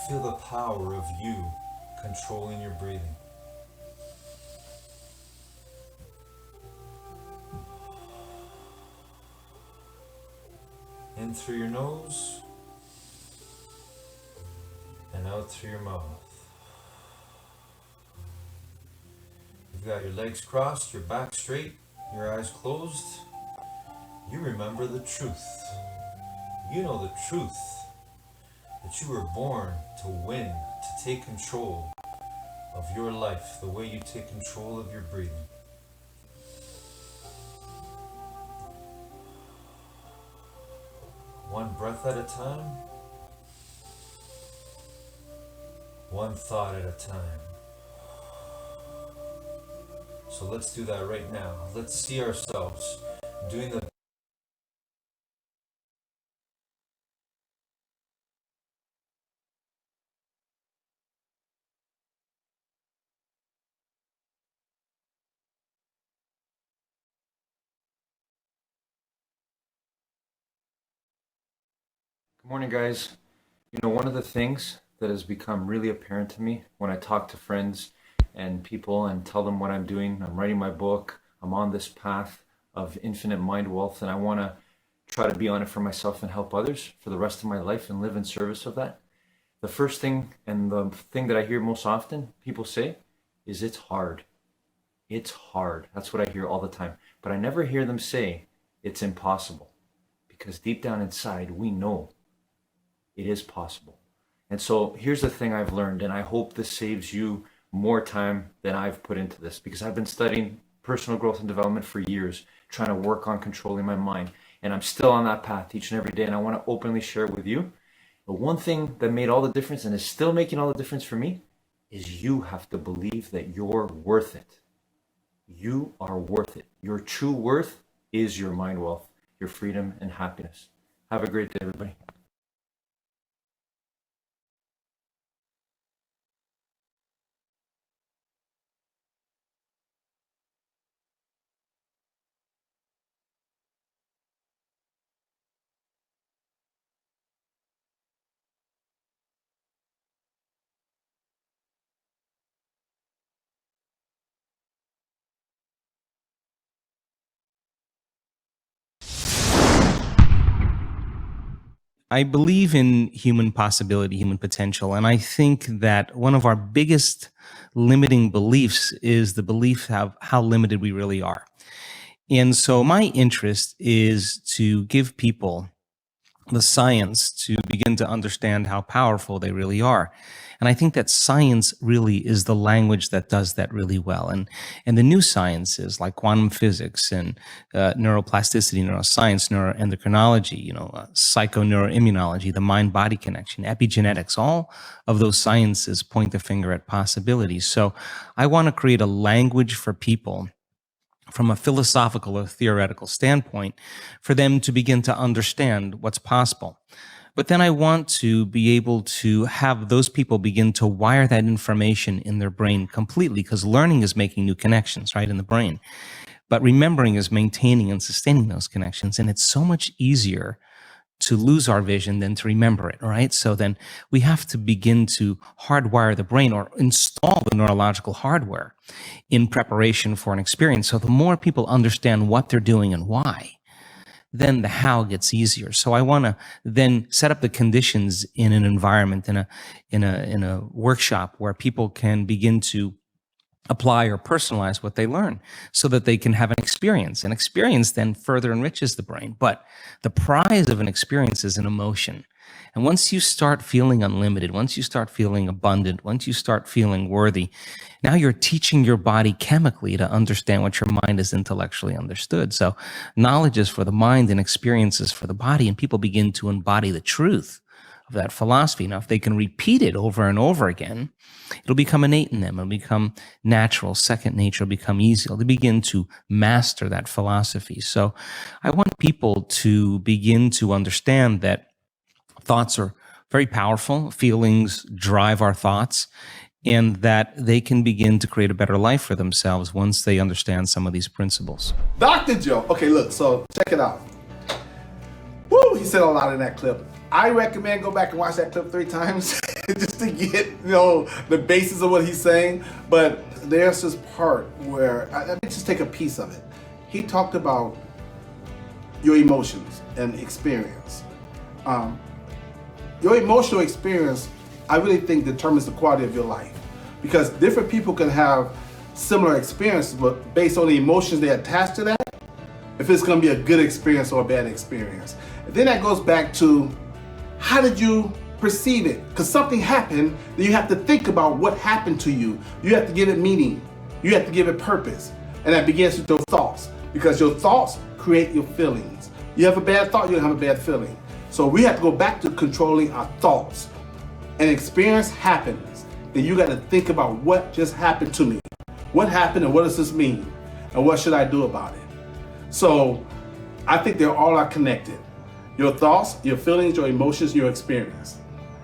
feel the power of you controlling your breathing. In through your nose and out through your mouth. You've got your legs crossed, your back straight, your eyes closed. You remember the truth. You know the truth that you were born to win, to take control of your life the way you take control of your breathing. One breath at a time, one thought at a time. So let's do that right now. Let's see ourselves doing the Good morning, guys. You know, one of the things that has become really apparent to me when I talk to friends and people and tell them what I'm doing, I'm writing my book, I'm on this path of infinite mind wealth, and I want to try to be on it for myself and help others for the rest of my life and live in service of that. The first thing and the thing that I hear most often people say is it's hard. It's hard. That's what I hear all the time. But I never hear them say it's impossible, because deep down inside we know it is possible. And so here's the thing I've learned, and I hope this saves you more time than I've put into this, because I've been studying personal growth and development for years, trying to work on controlling my mind. And I'm still on that path each and every day, and I want to openly share it with you. The one thing that made all the difference and is still making all the difference for me is you have to believe that you're worth it. You are worth it. Your true worth is your mind wealth, your freedom and happiness. Have a great day, everybody. I believe in human possibility, human potential, and I think that one of our biggest limiting beliefs is the belief of how limited we really are. And so my interest is to give people the science to begin to understand how powerful they really are. And I think that science really is the language that does that really well. And the new sciences like quantum physics and neuroplasticity, neuroscience, neuroendocrinology, psychoneuroimmunology, the mind-body connection, epigenetics, all of those sciences point the finger at possibilities. So I want to create a language for people from a philosophical or theoretical standpoint for them to begin to understand what's possible. But then I want to be able to have those people begin to wire that information in their brain completely, because learning is making new connections, right, in the brain. But remembering is maintaining and sustaining those connections. And it's so much easier to lose our vision than to remember it, right? So then we have to begin to hardwire the brain or install the neurological hardware in preparation for an experience. So the more people understand what they're doing and why, then the how gets easier. So I want to then set up the conditions in an environment, in a workshop where people can begin to apply or personalize what they learn so that they can have an experience. An experience then further enriches the brain. But the prize of an experience is an emotion. And once you start feeling unlimited, once you start feeling abundant, once you start feeling worthy, now you're teaching your body chemically to understand what your mind has intellectually understood. So knowledge is for the mind and experiences for the body, and people begin to embody the truth of that philosophy. Now, if they can repeat it over and over again, it'll become innate in them. It'll become natural, second nature, it'll become easy. They'll begin to master that philosophy. So I want people to begin to understand that thoughts are very powerful. Feelings drive our thoughts, and that they can begin to create a better life for themselves once they understand some of these principles. Dr. Joe. Okay, look, so check it out. Woo, he said a lot in that clip. I recommend go back and watch that clip 3 times. just to get, the basis of what he's saying. But there's this part where, let me just take a piece of it. He talked about your emotions and experience. Your emotional experience, I really think, determines the quality of your life. Because different people can have similar experiences, but based on the emotions they attach to that, if it's going to be a good experience or a bad experience. And then that goes back to, how did you perceive it? Because something happened, then you have to think about what happened to you. You have to give it meaning. You have to give it purpose. And that begins with your thoughts, because your thoughts create your feelings. You have a bad thought, you'll have a bad feeling. So we have to go back to controlling our thoughts. An experience happens, then you got to think about what just happened to me. What happened and what does this mean? And what should I do about it? So I think they all are connected. Your thoughts, your feelings, your emotions, your experience.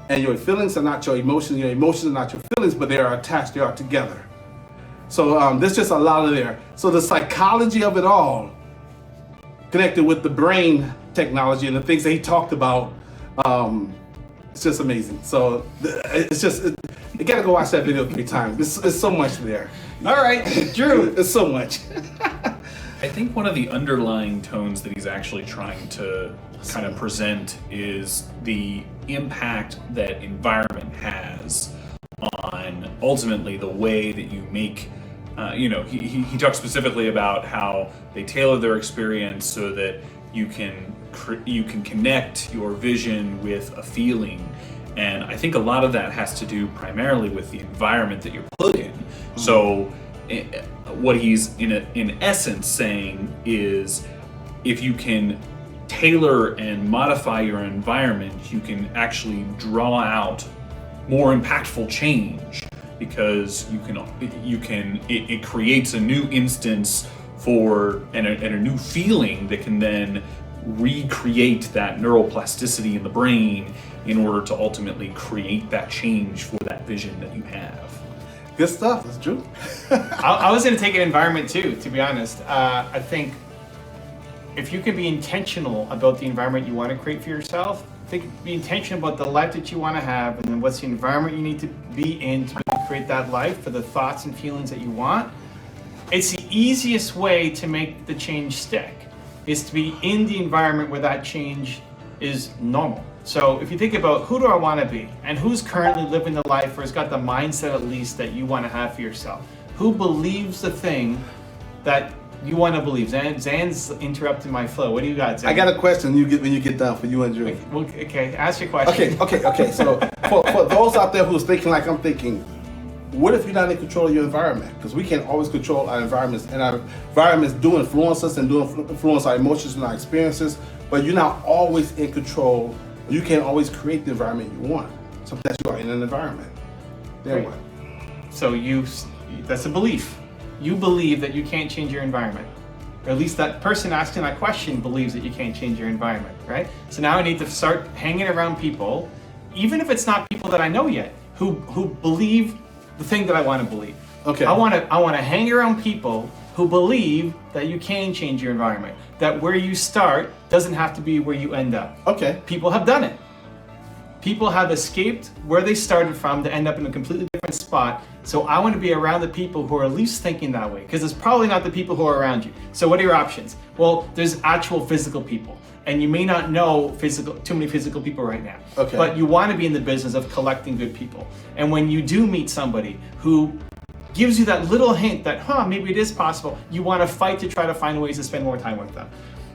And your feelings are not your emotions are not your feelings, but they are attached, they are together. So there's just a lot of there. So the psychology of it all, connected with the brain technology and the things that he talked about, it's just amazing. So it's just, you gotta go watch that video 3 times. It's so much there. All right, Drew. It's so much. I think one of the underlying tones that he's actually trying to kind of present is the impact that environment has on ultimately the way that you make, he talks specifically about how they tailor their experience so that you can connect your vision with a feeling. And I think a lot of that has to do primarily with the environment that you're put in. So what he's in essence saying is, if you can tailor and modify your environment, you can actually draw out more impactful change, because it creates a new instance and a new feeling that can then recreate that neuroplasticity in the brain in order to ultimately create that change for that vision that you have. Good stuff. That's true. I was going to take an environment too, to be honest. I think if you can be intentional about the environment you want to create for yourself, be intentional about the life that you want to have, and then what's the environment you need to be in to create that life for the thoughts and feelings that you want. It's the easiest way to make the change stick, is to be in the environment where that change is normal. So if you think about, who do I want to be, and who's currently living the life or has got the mindset at least that you want to have for yourself, who believes the thing that you want to believe. Zan's interrupting my flow. What do you got, Zan? I got a question when you get done for you and Drew. Okay, ask your question. Okay. So for those out there who's thinking like I'm thinking, what if you're not in control of your environment? Because we can't always control our environments, and our environments do influence us and do influence our emotions and our experiences, but you're not always in control. You can't always create the environment you want. Sometimes you are in an environment. Then what? So that's a belief. You believe that you can't change your environment. Or at least that person asking that question believes that you can't change your environment, right? So now I need to start hanging around people, even if it's not people that I know yet, who believe the thing that I want to believe. Okay. I want to hang around people who believe that you can change your environment. That where you start doesn't have to be where you end up. Okay. People have done it. People have escaped where they started from to end up in a completely different spot. So I want to be around the people who are at least thinking that way, because it's probably not the people who are around you. So what are your options? Well, there's actual physical people, and you may not know too many physical people right now. Okay. But you want to be in the business of collecting good people. And when you do meet somebody who gives you that little hint that, maybe it is possible, you want to fight to try to find ways to spend more time with them.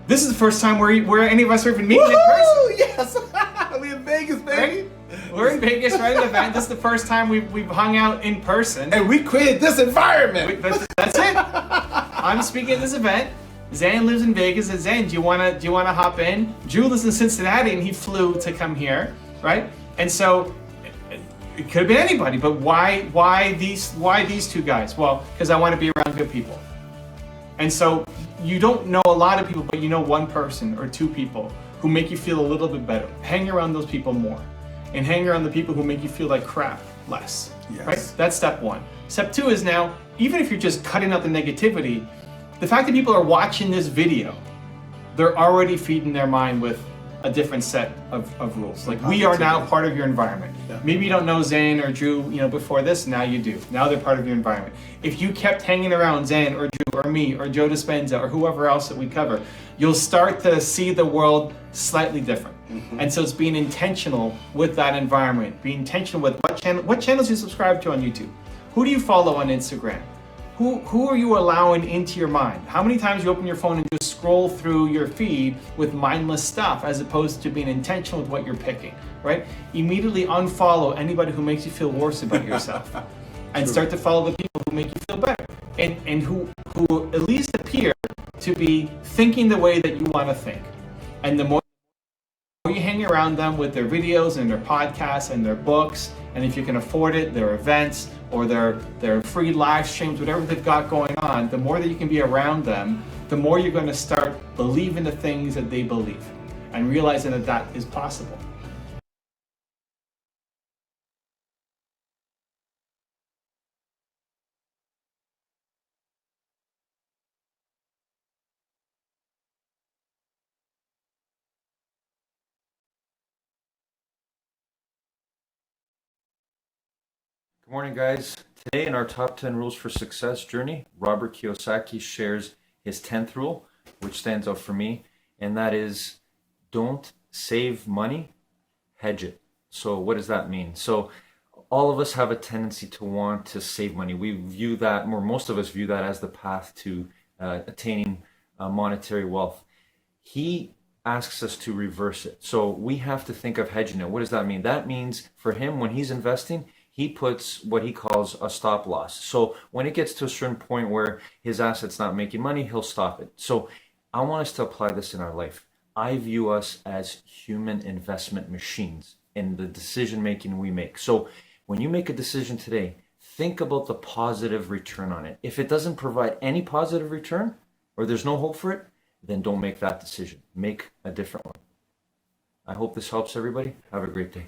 This is the first time where any of us are even meeting in person. Yes! We're in Vegas, baby! Right? We're in Vegas, right? An event. This is the first time we've hung out in person. And we created this environment! That's it. I'm speaking at this event. Zan lives in Vegas. And Zan, do you wanna hop in? Drew lives in Cincinnati, and he flew to come here, right? And so it could have been anybody, but why these two guys? Well, because I want to be around good people. And so you don't know a lot of people, but you know one person or two people who make you feel a little bit better. Hang around those people more, and hang around the people who make you feel like crap less. Yes. Right? That's step one. Step two is now, even if you're just cutting out the negativity, the fact that people are watching this video, they're already feeding their mind with a different set of rules. Like, we are now part of your environment. Maybe you don't know Zane or Drew, before this, now you do. Now they're part of your environment. If you kept hanging around Zane or Drew or me or Joe Dispenza or whoever else that we cover, you'll start to see the world slightly different. And so it's being intentional with that environment, being intentional with what channels you subscribe to on YouTube. Who do you follow on Instagram? Who are you allowing into your mind? How many times you open your phone and just scroll through your feed with mindless stuff as opposed to being intentional with what you're picking, right? Immediately unfollow anybody who makes you feel worse about yourself and start to follow the people who make you feel better and who at least appear to be thinking the way that you want to think. And the more you hang around them with their videos and their podcasts and their books, and if you can afford it, their events or their free live streams, whatever they've got going on, the more that you can be around them, the more you're going to start believing the things that they believe and realizing that that is possible. Good morning, guys. Today in our top 10 rules for success journey, Robert Kiyosaki shares his 10th rule, which stands out for me, and that is don't save money, hedge it. So what does that mean? So all of us have a tendency to want to save money. We view that, or most of us view that as the path to attaining monetary wealth. He asks us to reverse it. So we have to think of hedging it. What does that mean? That means for him, when he's investing, he puts what he calls a stop loss. So when it gets to a certain point where his asset's not making money, he'll stop it. So I want us to apply this in our life. I view us as human investment machines in the decision making we make. So when you make a decision today, think about the positive return on it. If it doesn't provide any positive return or there's no hope for it, then don't make that decision. Make a different one. I hope this helps everybody. Have a great day.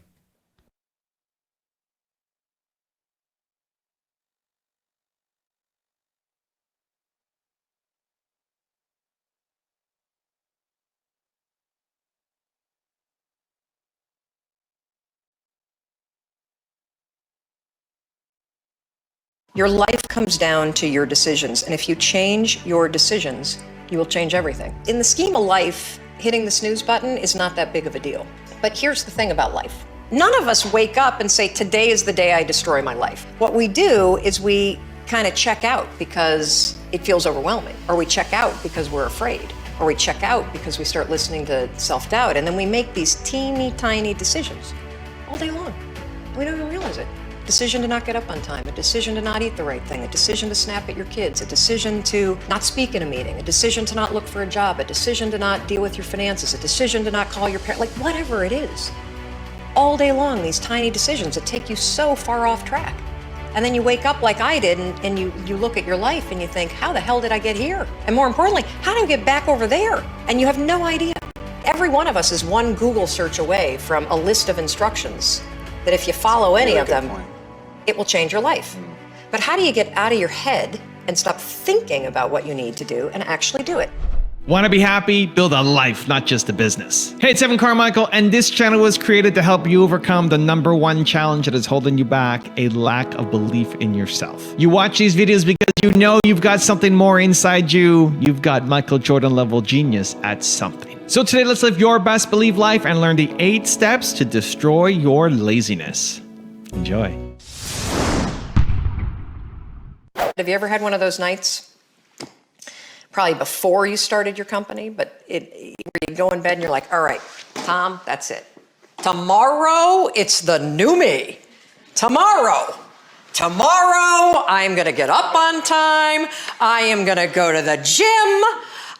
Your life comes down to your decisions, and if you change your decisions, you will change everything. In the scheme of life, hitting the snooze button is not that big of a deal. But here's the thing about life. None of us wake up and say, today is the day I destroy my life. What we do is we kind of check out because it feels overwhelming, or we check out because we're afraid, or we check out because we start listening to self-doubt, and then we make these teeny tiny decisions all day long. We don't even realize it. Decision to not get up on time, a decision to not eat the right thing, a decision to snap at your kids, a decision to not speak in a meeting, a decision to not look for a job, a decision to not deal with your finances, a decision to not call your parents, like whatever it is. All day long, these tiny decisions that take you so far off track. And then you wake up like I did and you look at your life and you think, how the hell did I get here? And more importantly, how do I get back over there? And you have no idea. Every one of us is one Google search away from a list of instructions that if you follow any of them, it will change your life. But how do you get out of your head and stop thinking about what you need to do and actually do it? Want to be happy? Build a life, not just a business. Hey, it's Evan Carmichael, and this channel was created to help you overcome the #1 challenge that is holding you back, a lack of belief in yourself. You watch these videos because you know you've got something more inside you. You've got Michael Jordan level genius at something. So today, let's live your best belief life and learn the 8 steps to destroy your laziness. Enjoy. Have you ever had one of those nights? Probably before you started your company, but where you go in bed and you're like, all right, Tom, that's it. Tomorrow, it's the new me. Tomorrow, I am going to get up on time. I am going to go to the gym.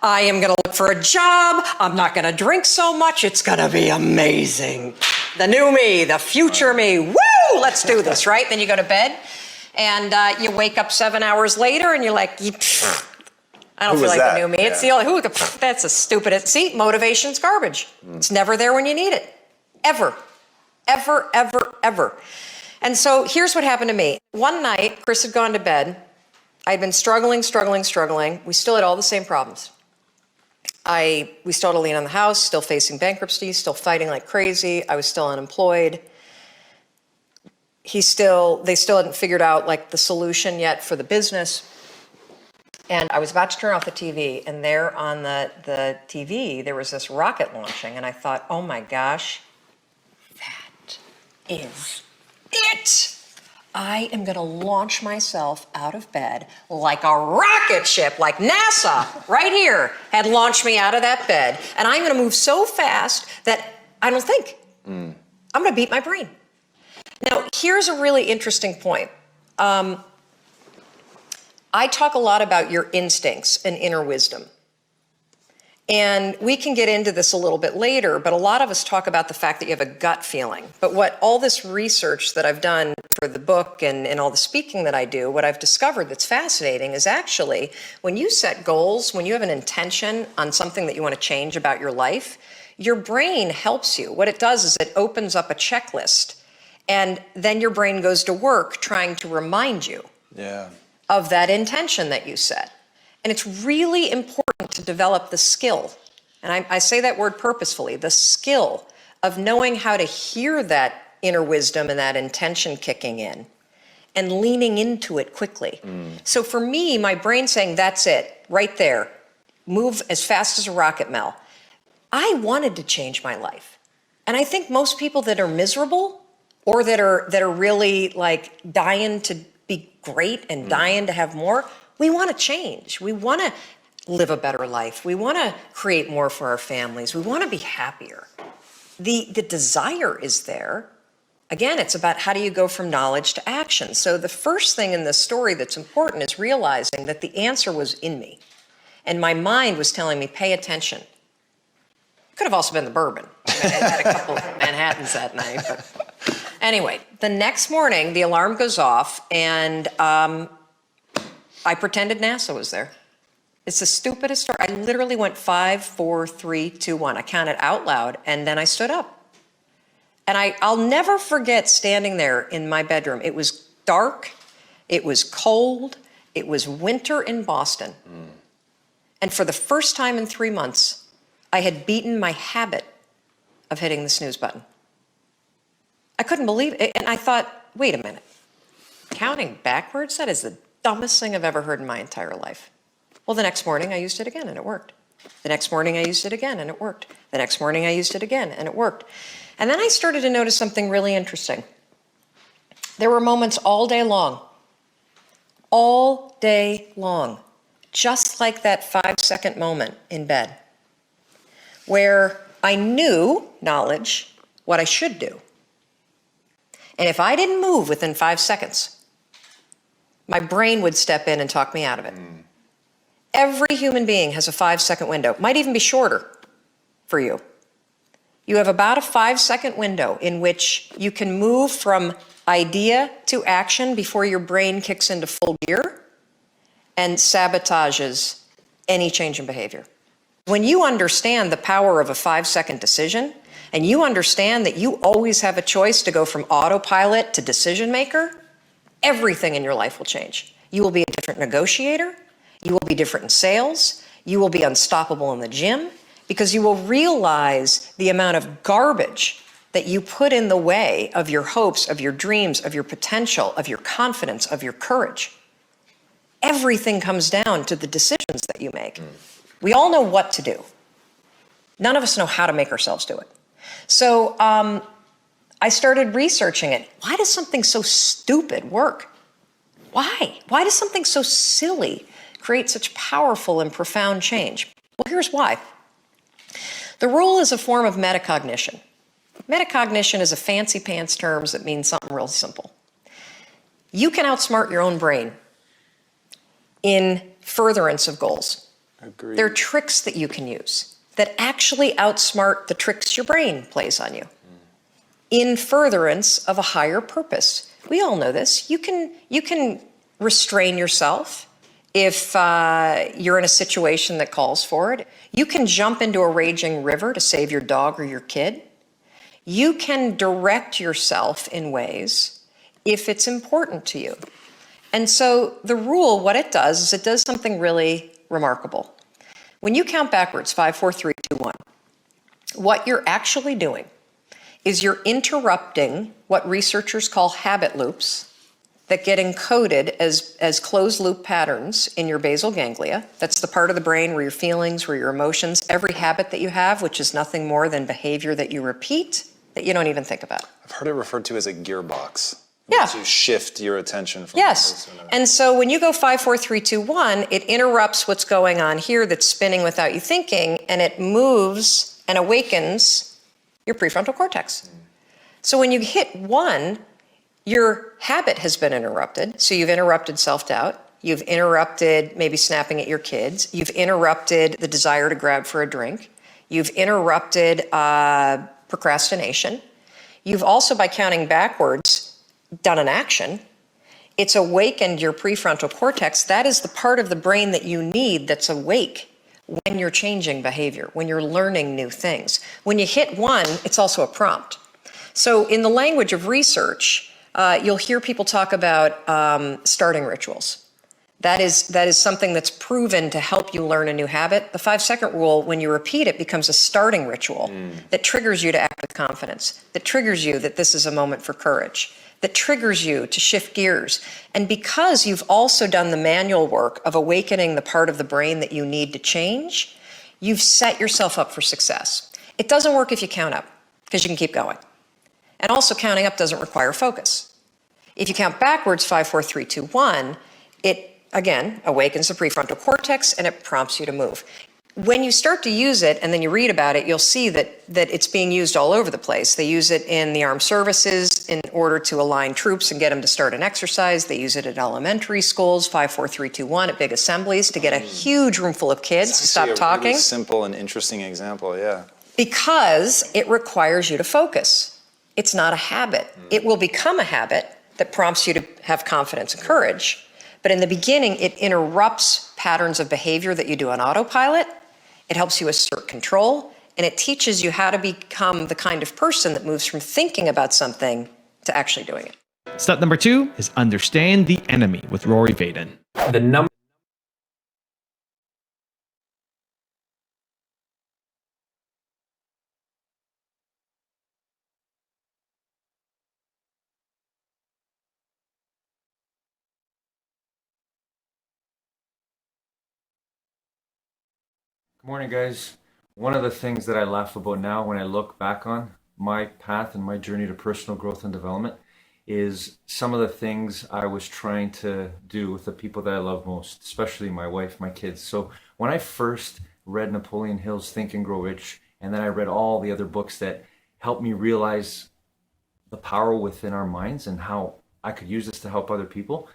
I am going to look for a job. I'm not going to drink so much. It's going to be amazing. The new me, the future me. Woo! Let's do this, right? Then you go to bed and you wake up 7 hours later and you're like, I don't feel like the new me. It's the only, that's a stupid, see, motivation's garbage. It's never there when you need it. Ever. Ever, ever, ever. And so here's what happened to me. One night, Chris had gone to bed. I'd been struggling. We still had all the same problems. We still had to lean on the house, still facing bankruptcy, still fighting like crazy. I was still unemployed. They still hadn't figured out like the solution yet for the business. And I was about to turn off the TV, and there on the TV, there was this rocket launching, and I thought, oh my gosh, that is it. I am going to launch myself out of bed like a rocket ship, like NASA right here had launched me out of that bed. And I'm going to move so fast that I don't think. I'm going to beat my brain. Now, here's a really interesting point. I talk a lot about your instincts and inner wisdom. And we can get into this a little bit later, but a lot of us talk about the fact that you have a gut feeling. But what all this research that I've done for the book and all the speaking that I do, what I've discovered that's fascinating is actually when you set goals, when you have an intention on something that you want to change about your life, your brain helps you. What it does is it opens up a checklist, and then your brain goes to work trying to remind you of that intention that you set. And it's really important to develop the skill, and I say that word purposefully, the skill of knowing how to hear that inner wisdom and that intention kicking in and leaning into it quickly. So for me, my brain saying, that's it, right there, move as fast as a rocket, Mel. I wanted to change my life. And I think most people that are miserable or that are really like dying to be great and dying to have more, we want to change. We want to live a better life. We want to create more for our families. We want to be happier. The desire is there. Again, it's about how do you go from knowledge to action. So the first thing in this story that's important is realizing that the answer was in me. And my mind was telling me, pay attention. Could have also been the bourbon. I had a couple of Manhattans that night. But anyway, the next morning, the alarm goes off, and I pretended NASA was there. It's the stupidest story. I literally went 5, 4, 3, 2, 1. I counted out loud, and then I stood up. And I'll never forget standing there in my bedroom. It was dark. It was cold. It was winter in Boston. And for the first time in 3 months, I had beaten my habit of hitting the snooze button. I couldn't believe it. And I thought, wait a minute. Counting backwards? That is the dumbest thing I've ever heard in my entire life. Well, the next morning I used it again and it worked. The next morning I used it again and it worked. The next morning I used it again and it worked. And then I started to notice something really interesting. There were moments all day long, just like that 5-second moment in bed, where I knew, knowledge, what I should do. And if I didn't move within 5 seconds, my brain would step in and talk me out of it. Every human being has a 5-second window. Might even be shorter for you. You have about a 5-second window in which you can move from idea to action before your brain kicks into full gear and sabotages any change in behavior. When you understand the power of a 5-second decision, and you understand that you always have a choice to go from autopilot to decision maker, everything in your life will change. You will be a different negotiator. You will be different in sales. You will be unstoppable in the gym because you will realize the amount of garbage that you put in the way of your hopes, of your dreams, of your potential, of your confidence, of your courage. Everything comes down to the decisions that you make. We all know what to do. None of us know how to make ourselves do it. So I started researching it. Why does something so stupid work? Why? Why does something so silly create such powerful and profound change? Well, here's why. The rule is a form of metacognition. Metacognition is a fancy pants term that means something real simple. You can outsmart your own brain in furtherance of goals. Agreed. There are tricks that you can use that actually outsmart the tricks your brain plays on you in furtherance of a higher purpose. We all know this. You can restrain yourself if you're in a situation that calls for it. You can jump into a raging river to save your dog or your kid. You can direct yourself in ways if it's important to you. And so the rule, what it does is it does something really remarkable. When you count backwards, 5, 4, 3, 2, 1, what you're actually doing is you're interrupting what researchers call habit loops that get encoded as closed loop patterns in your basal ganglia. That's the part of the brain where your feelings, where your emotions, every habit that you have, which is nothing more than behavior that you repeat that you don't even think about. I've heard it referred to as a gearbox. Yeah. To shift your attention from Yes. one place to another. And so when you go 5, 4, 3, 2, 1, it interrupts what's going on here that's spinning without you thinking, and it moves and awakens your prefrontal cortex. So when you hit 1, your habit has been interrupted. So you've interrupted self-doubt. You've interrupted maybe snapping at your kids. You've interrupted the desire to grab for a drink. You've interrupted procrastination. You've also, by counting backwards, done an action. It's awakened your prefrontal cortex. That is the part of the brain that you need that's awake when you're changing behavior, when you're learning new things. When you hit 1, it's also a prompt. So in the language of research, you'll hear people talk about starting rituals. That is something that's proven to help you learn a new habit. The 5-second rule, when you repeat it, becomes a starting ritual that triggers you to act with confidence, that triggers you that this is a moment for courage, that triggers you to shift gears. And because you've also done the manual work of awakening the part of the brain that you need to change, you've set yourself up for success. It doesn't work if you count up, because you can keep going. And also, counting up doesn't require focus. If you count backwards, 5, 4, 3, 2, 1, it, again, awakens the prefrontal cortex and it prompts you to move. When you start to use it and then you read about it, you'll see that it's being used all over the place. They use it in the armed services in order to align troops and get them to start an exercise. They use it at elementary schools, 5, 4, 3, 2, 1, at big assemblies to get a huge room full of kids to stop talking. Really simple and interesting example, yeah. Because it requires you to focus. It's not a habit. It will become a habit that prompts you to have confidence and courage. But in the beginning, it interrupts patterns of behavior that you do on autopilot. It helps you assert control, and it teaches you how to become the kind of person that moves from thinking about something to actually doing it. Step number 2 is understand the enemy with Rory Vaden. The number Good morning, guys. One of the things that I laugh about now when I look back on my path and my journey to personal growth and development is some of the things I was trying to do with the people that I love most, especially my wife, my kids. So when I first read Napoleon Hill's Think and Grow Rich, and then I read all the other books that helped me realize the power within our minds and how I could use this to help other people,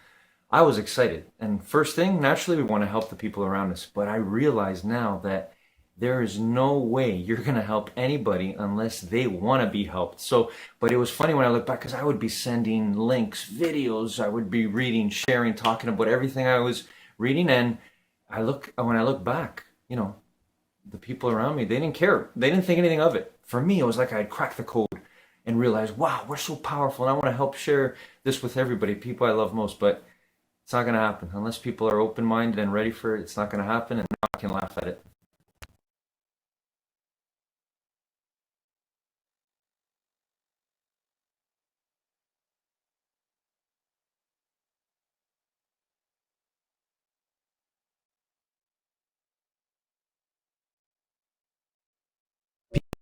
I was excited. And first thing, naturally, we want to help the people around us. But I realize now that there is no way you're going to help anybody unless they want to be helped. So, but it was funny when I look back because I would be sending links, videos, I would be reading, sharing, talking about everything I was reading. And when I look back, you know, the people around me, they didn't care. They didn't think anything of it. For me, it was like I'd cracked the code and realized, wow, we're so powerful. And I want to help share this with everybody, people I love most. But it's not going to happen. Unless people are open-minded and ready for it, it's not going to happen, and now I can laugh at it.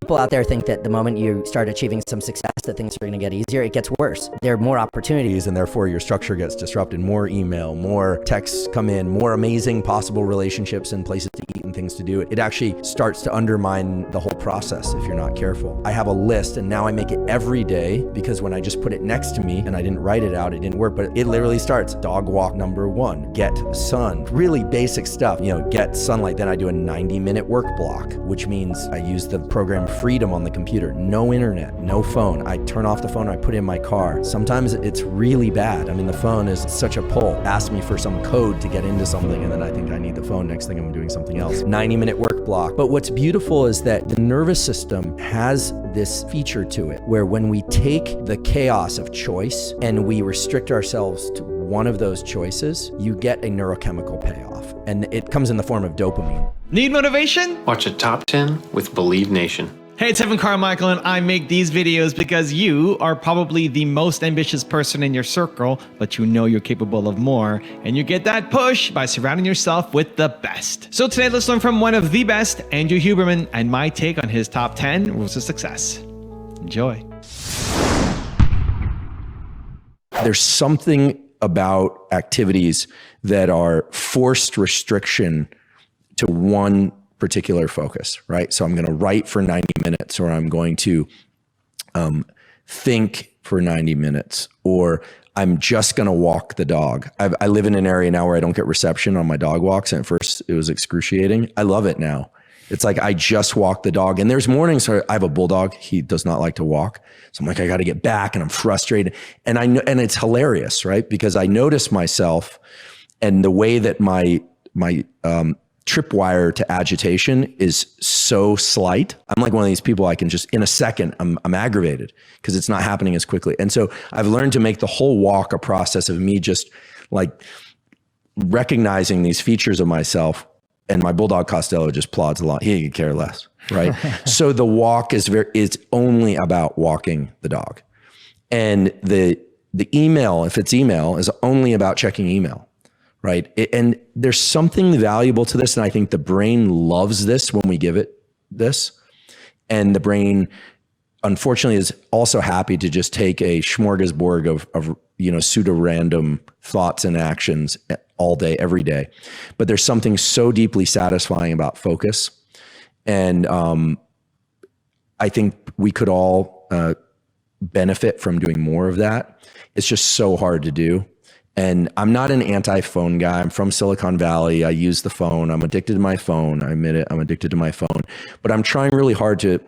People out there think that the moment you start achieving some success that things are going to get easier. It gets worse. There are more opportunities, and therefore your structure gets disrupted. More email, more texts come in, more amazing possible relationships and places to eat and things to do. It actually starts to undermine the whole process if you're not careful. I have a list, and now I make it every day, because when I just put it next to me and I didn't write it out, it didn't work. But it literally starts dog walk number 1, get sun, really basic stuff, get sunlight. Then I do a 90-minute work block, which means I use the program Freedom on the computer. No internet, no phone. I turn off the phone, I put it in my car. Sometimes it's really bad. I mean, the phone is such a pull. Ask me for some code to get into something, and then I think I need the phone. Next thing I'm doing something else. 90-minute work block. But what's beautiful is that the nervous system has this feature to it, where when we take the chaos of choice and we restrict ourselves to one of those choices, you get a neurochemical payoff. And it comes in the form of dopamine. Need motivation? Watch a Top 10 with Believe Nation. Hey, it's Evan Carmichael, and I make these videos because you are probably the most ambitious person in your circle, but you know you're capable of more, and you get that push by surrounding yourself with the best. So today, let's learn from one of the best, Andrew Huberman, and my take on his top 10 rules of success. Enjoy. There's something about activities that are forced restriction to one particular focus, right? So I'm going to write for 90 minutes, or I'm going to think for 90 minutes, or I'm just going to walk the dog. I live in an area now where I don't get reception on my dog walks. And at first it was excruciating. I love it now. It's like I just walk the dog. And there's mornings where I have a bulldog. He does not like to walk. So I'm like, I got to get back, and I'm frustrated. And I know, and it's hilarious, right? Because I notice myself and the way that my tripwire to agitation is so slight. I'm like one of these people, I can just, in a second, I'm aggravated because it's not happening as quickly. And so I've learned to make the whole walk a process of me just like recognizing these features of myself. And my bulldog Costello just plods along. He could care less, right? So the walk is only about walking the dog. And the email, if it's email, is only about checking email. Right. And there's something valuable to this. And I think the brain loves this when we give it this. And the brain, unfortunately, is also happy to just take a smorgasbord of pseudo-random thoughts and actions all day, every day. But there's something so deeply satisfying about focus. And I think we could all benefit from doing more of that. It's just so hard to do. And I'm not an anti-phone guy. I'm from Silicon Valley. I use the phone. I'm addicted to my phone. I admit it. I'm addicted to my phone. But I'm trying really hard to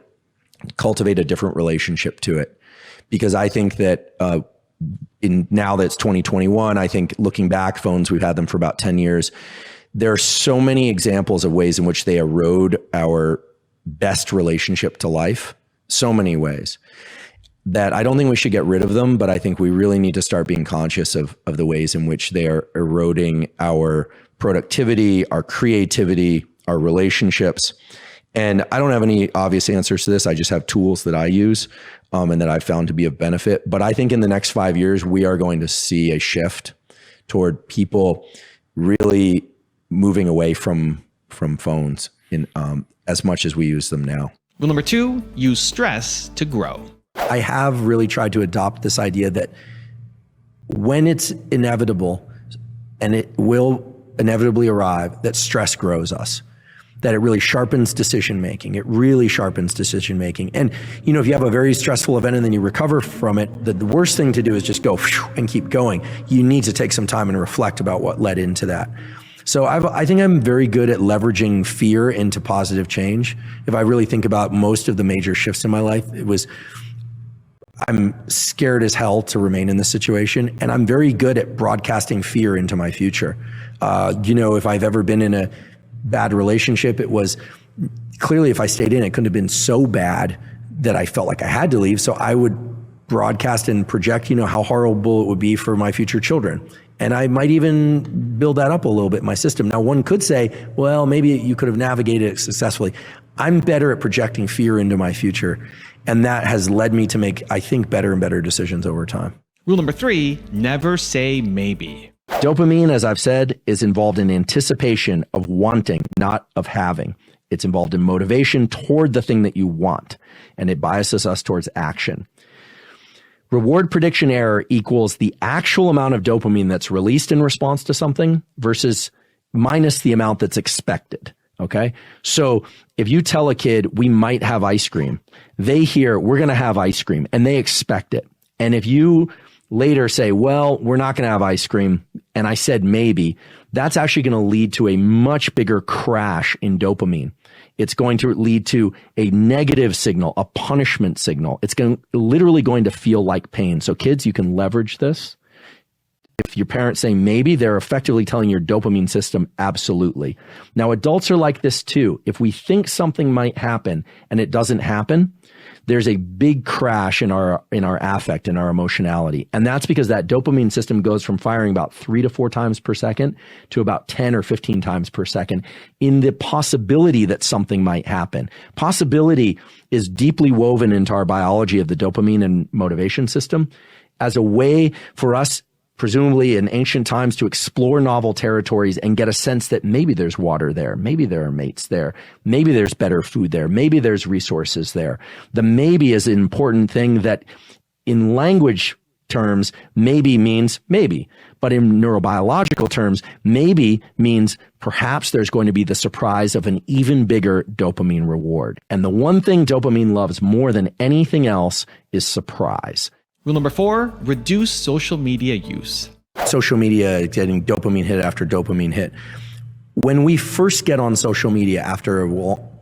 cultivate a different relationship to it. Because I think that now that it's 2021, I think looking back, phones, we've had them for about 10 years. There are so many examples of ways in which they erode our best relationship to life. So many ways. That I don't think we should get rid of them, but I think we really need to start being conscious of the ways in which they are eroding our productivity, our creativity, our relationships. And I don't have any obvious answers to this. I just have tools that I use and that I've found to be of benefit. But I think in the next 5 years, we are going to see a shift toward people really moving away from phones in as much as we use them now. Rule number 2, use stress to grow. I have really tried to adopt this idea that when it's inevitable, and it will inevitably arrive, that stress grows us, that it really sharpens decision making. It really sharpens decision making. And, if you have a very stressful event and then you recover from it, the worst thing to do is just go and keep going. You need to take some time and reflect about what led into that. So I think I'm very good at leveraging fear into positive change. If I really think about most of the major shifts in my life, I'm scared as hell to remain in this situation, and I'm very good at broadcasting fear into my future. If I've ever been in a bad relationship, it was clearly, if I stayed in, it couldn't have been so bad that I felt like I had to leave. So I would broadcast and project, how horrible it would be for my future children. And I might even build that up a little bit in my system. Now, one could say, well, maybe you could have navigated it successfully. I'm better at projecting fear into my future. And that has led me to make, I think, better and better decisions over time. Rule number 3, never say maybe. Dopamine, as I've said, is involved in anticipation of wanting, not of having. It's involved in motivation toward the thing that you want, and it biases us towards action. Reward prediction error equals the actual amount of dopamine that's released in response to something versus minus the amount that's expected. Okay. So if you tell a kid, we might have ice cream, they hear, we're going to have ice cream, and they expect it. And if you later say, well, we're not going to have ice cream, and I said maybe, that's actually going to lead to a much bigger crash in dopamine. It's going to lead to a negative signal, a punishment signal. It's literally going to feel like pain. So kids, you can leverage this. If your parents say maybe, they're effectively telling your dopamine system absolutely. Now, adults are like this too. If we think something might happen and it doesn't happen, there's a big crash in our affect, in our emotionality. And that's because that dopamine system goes from firing about 3 to 4 times per second to about 10 or 15 times per second in the possibility that something might happen. Possibility is deeply woven into our biology of the dopamine and motivation system as a way for us, presumably in ancient times, to explore novel territories and get a sense that maybe there's water there, maybe there are mates there, maybe there's better food there, maybe there's resources there. The maybe is an important thing that in language terms, maybe means maybe. But in neurobiological terms, maybe means perhaps there's going to be the surprise of an even bigger dopamine reward. And the one thing dopamine loves more than anything else is surprise. Rule number 4, reduce social media use. Social media, getting dopamine hit after dopamine hit. When we first get on social media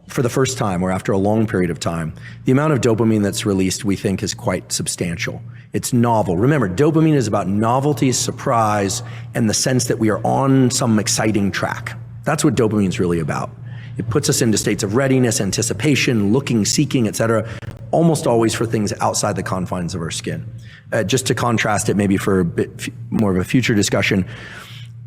for the first time or after a long period of time, the amount of dopamine that's released we think is quite substantial. It's novel. Remember, dopamine is about novelty, surprise, and the sense that we are on some exciting track. That's what dopamine is really about. It puts us into states of readiness, anticipation, looking, seeking, etc., almost always for things outside the confines of our skin. Just to contrast it maybe for a bit more of a future discussion,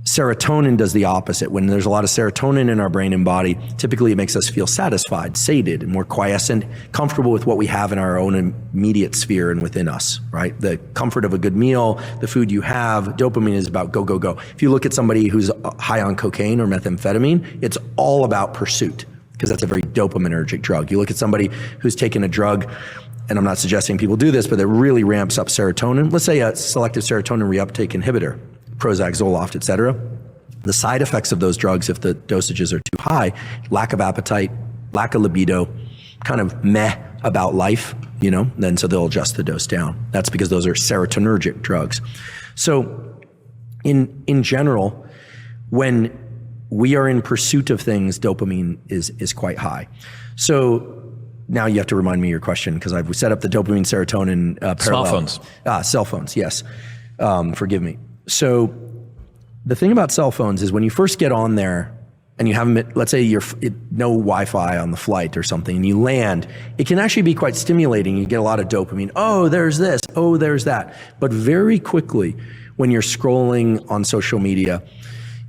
serotonin does the opposite. When there's a lot of serotonin in our brain and body, typically it makes us feel satisfied, sated, and more quiescent, comfortable with what we have in our own immediate sphere and within us, right? The comfort of a good meal, the food you have, dopamine is about go, go, go. If you look at somebody who's high on cocaine or methamphetamine, it's all about pursuit, because that's a very dopaminergic drug. You look at somebody who's taken a drug, and I'm not suggesting people do this, but it really ramps up serotonin. Let's say a selective serotonin reuptake inhibitor, Prozac, Zoloft, et cetera. The side effects of those drugs, if the dosages are too high, lack of appetite, lack of libido, kind of meh about life, then so they'll adjust the dose down. That's because those are serotonergic drugs. So in general, when we are in pursuit of things, dopamine is quite high. So now you have to remind me your question, because I've set up the dopamine serotonin parallel. Smartphones. Cell phones, yes. Forgive me. So the thing about cell phones is when you first get on there and you have, let's say no Wi-Fi on the flight or something, and you land, it can actually be quite stimulating. You get a lot of dopamine. Oh, there's this. Oh, there's that. But very quickly, when you're scrolling on social media,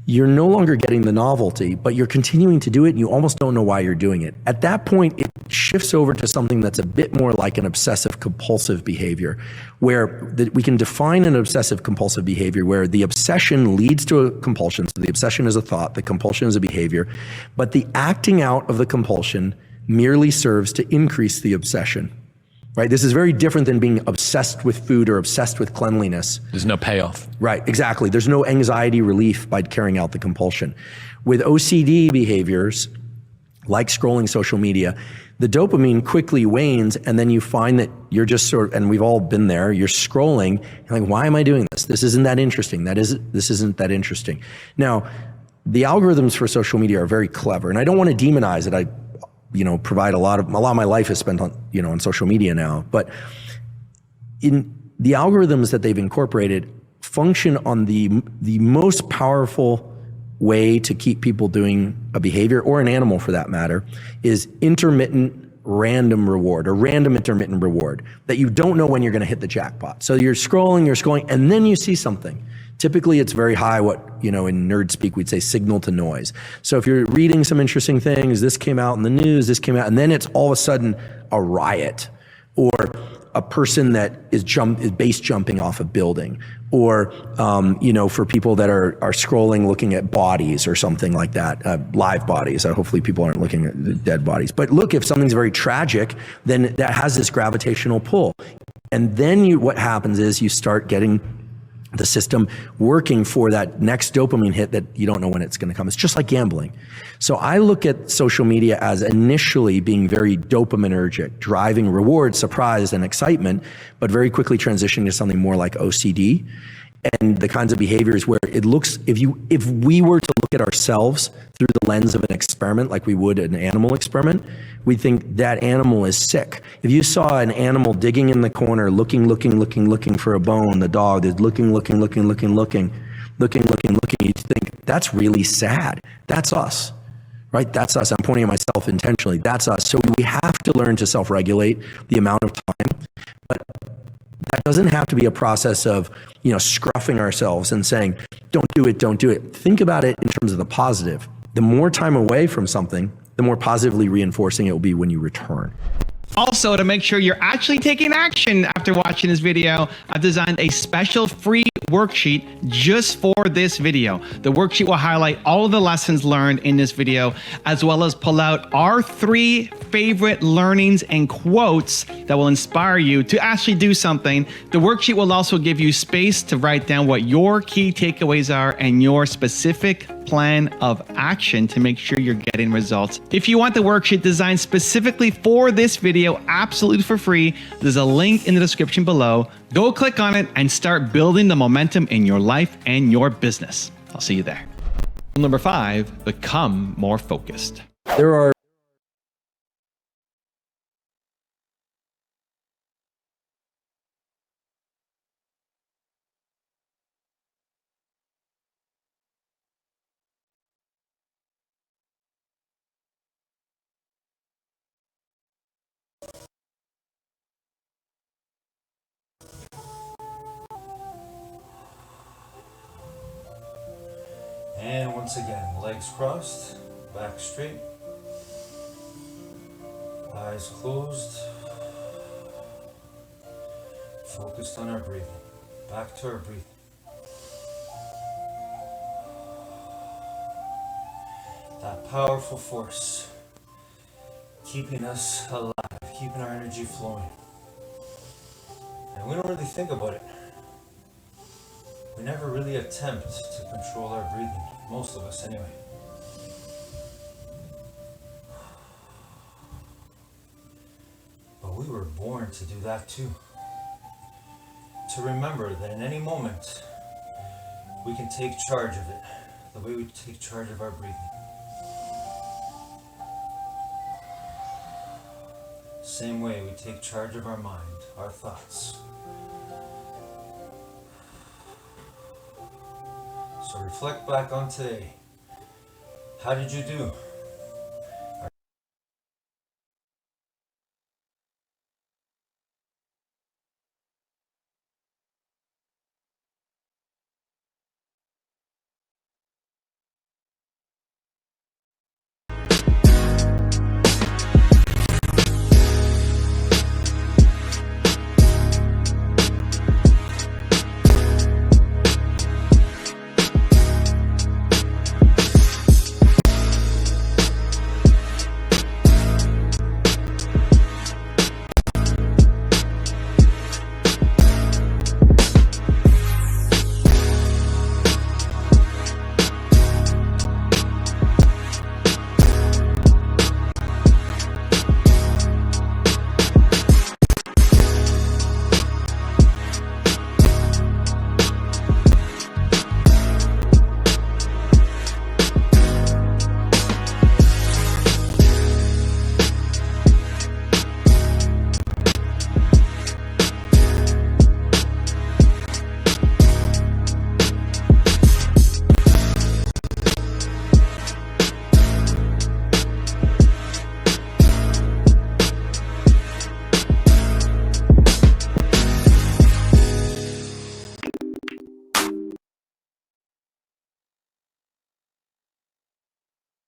you're no longer getting the novelty, but you're continuing to do it and you almost don't know why you're doing it. At that point, it shifts over to something that's a bit more like an obsessive compulsive behavior, where we can define an obsessive compulsive behavior where the obsession leads to a compulsion. So the obsession is a thought, the compulsion is a behavior, but the acting out of the compulsion merely serves to increase the obsession. Right? This is very different than being obsessed with food or obsessed with cleanliness. There's no payoff. Right, exactly. There's no anxiety relief by carrying out the compulsion. With OCD behaviors, like scrolling social media, the dopamine quickly wanes, and then you find that you're just and we've all been there, you're scrolling, and like, why am I doing this? This isn't that interesting. This isn't that interesting. Now, the algorithms for social media are very clever, and I don't want to demonize it. I provide a lot of my life is spent on, on social media now, but in the algorithms that they've incorporated function on the most powerful way to keep people doing a behavior, or an animal for that matter, is intermittent random reward, or random intermittent reward, that you don't know when you're going to hit the jackpot. So you're scrolling, and then you see something. Typically, it's very high, what, in nerd speak, we'd say signal to noise. So if you're reading some interesting things, this came out in the news, and then it's all of a sudden a riot, or a person that is base jumping off a building, or, for people that are scrolling, looking at bodies or something like that, live bodies. Hopefully people aren't looking at the dead bodies. But look, if something's very tragic, then that has this gravitational pull. And then what happens is you start getting the system working for that next dopamine hit that you don't know when it's going to come. It's just like gambling. So I look at social media as initially being very dopaminergic, driving reward, surprise, and excitement, but very quickly transitioning to something more like OCD and the kinds of behaviors where it looks, if we were to look at ourselves through the lens of an experiment, like we would an animal experiment, we'd think that animal is sick. If you saw an animal digging in the corner, looking for a bone, the dog is looking, you'd think that's really sad. That's us, right? That's us. I'm pointing at myself intentionally. That's us. So we have to learn to self-regulate the amount of time, but that doesn't have to be a process of, scruffing ourselves and saying, don't do it, don't do it. Think about it in terms of the positive. The more time away from something, the more positively reinforcing it will be when you return. Also, to make sure you're actually taking action after watching this video, I've designed a special free worksheet just for this video. The worksheet will highlight all of the lessons learned in this video, as well as pull out our 3 favorite learnings and quotes that will inspire you to actually do something. The worksheet will also give you space to write down what your key takeaways are and your specific plan of action to make sure you're getting results. If you want the worksheet designed specifically for this video, absolutely for free, there's a link in the description below. Go click on it and start building the momentum in your life and your business. I'll see you there. Number 5, become more focused. There are And once again, legs crossed, back straight, eyes closed, focused on our breathing, back to our breathing. That powerful force, keeping us alive, keeping our energy flowing. And we don't really think about it. We never really attempt to control our breathing, most of us anyway. But we were born to do that too. To remember that in any moment, we can take charge of it, the way we take charge of our breathing. Same way we take charge of our mind, our thoughts. So reflect back on today. How did you do?